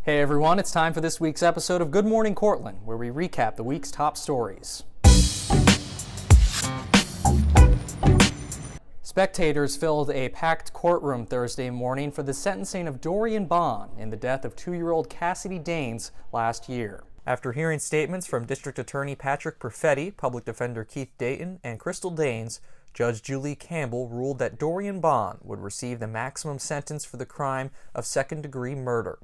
Hey everyone, it's time for this week's episode of Good Morning Cortland, where we recap the week's top stories. Spectators filled a packed courtroom Thursday morning for the sentencing of Dorian Bohn in the death of 2-year-old Kassidy Dains last year. After hearing statements from District Attorney Patrick Perfetti, Public Defender Keith Dayton, and Kassidy Dains, Judge Julie Campbell ruled that Dorian Bohn would receive the maximum sentence for the crime of second-degree murder.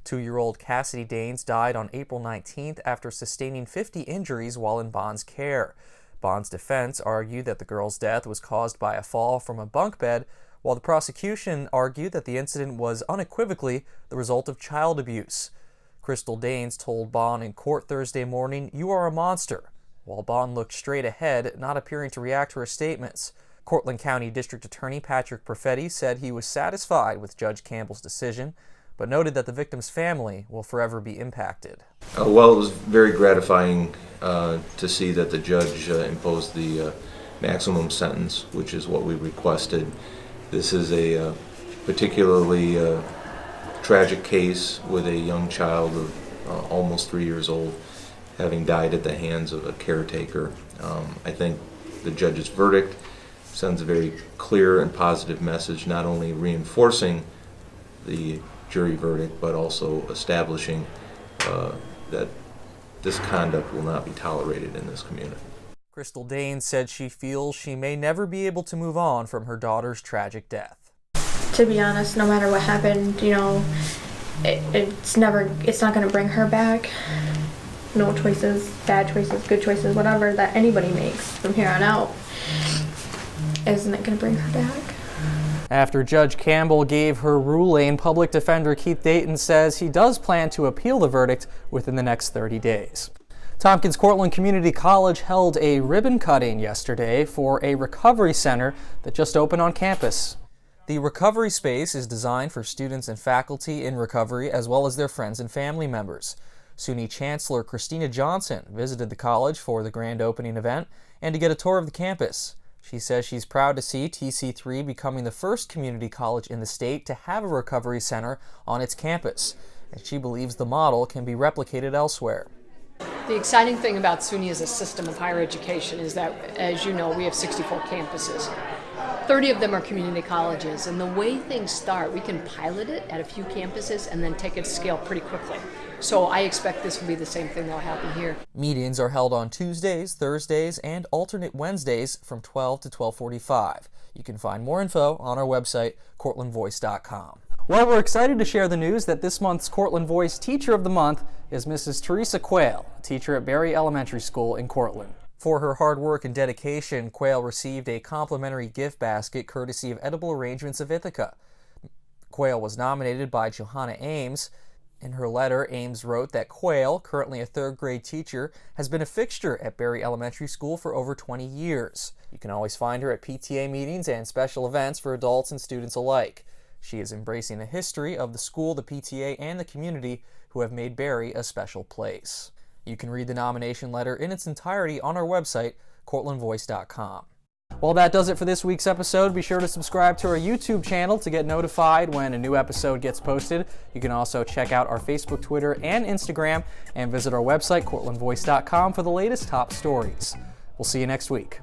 2-year-old Kassidy Dains died on April 19th after sustaining 50 injuries while in Bohn's care. Bohn's defense argued that the girl's death was caused by a fall from a bunk bed, while the prosecution argued that the incident was unequivocally the result of child abuse. Kassidy Dains told Bohn in court Thursday morning, "You are a monster," while Bohn looked straight ahead, not appearing to react to her statements. Cortland County District Attorney Patrick Perfetti said he was satisfied with Judge Campbell's decision, but noted that the victim's family will forever be impacted. Well, it was very gratifying to see that the judge imposed the maximum sentence, which is what we requested. This is a particularly tragic case with a young child of almost 3 years old having died at the hands of a caretaker. I think the judge's verdict sends a very clear and positive message, not only reinforcing the jury verdict, but also establishing that this conduct will not be tolerated in this community. Kassidy Dains said she feels she may never be able to move on from her daughter's tragic death. To be honest, no matter what happened, it's not going to bring her back. No choices, bad choices, good choices, whatever that anybody makes from here on out, isn't it going to bring her back? After Judge Campbell gave her ruling, Public Defender Keith Dayton says he does plan to appeal the verdict within the next 30 days. Tompkins Cortland Community College held a ribbon cutting yesterday for a recovery center that just opened on campus. The recovery space is designed for students and faculty in recovery as well as their friends and family members. SUNY Chancellor Christina Johnson visited the college for the grand opening event and to get a tour of the campus. She says she's proud to see TC3 becoming the first community college in the state to have a recovery center on its campus, and she believes the model can be replicated elsewhere. The exciting thing about SUNY as a system of higher education is that, as you know, we have 64 campuses. 30 of them are community colleges, and the way things start, we can pilot it at a few campuses and then take it to scale pretty quickly. So I expect this will be the same thing that will happen here. Meetings are held on Tuesdays, Thursdays, and alternate Wednesdays from 12 to 12:45. You can find more info on our website, cortlandvoice.com. Well, we're excited to share the news that this month's Cortland Voice Teacher of the Month is Mrs. Teresa Quayle, a teacher at Berry Elementary School in Cortland. For her hard work and dedication, Quayle received a complimentary gift basket courtesy of Edible Arrangements of Ithaca. Quayle was nominated by Johanna Ames. In her letter, Ames wrote that Quayle, currently a third-grade teacher, has been a fixture at Berry Elementary School for over 20 years. You can always find her at PTA meetings and special events for adults and students alike. She is embracing the history of the school, the PTA, and the community who have made Berry a special place. You can read the nomination letter in its entirety on our website, cortlandvoice.com. Well, that does it for this week's episode. Be sure to subscribe to our YouTube channel to get notified when a new episode gets posted. You can also check out our Facebook, Twitter, and Instagram, and visit our website, cortlandvoice.com, for the latest top stories. We'll see you next week.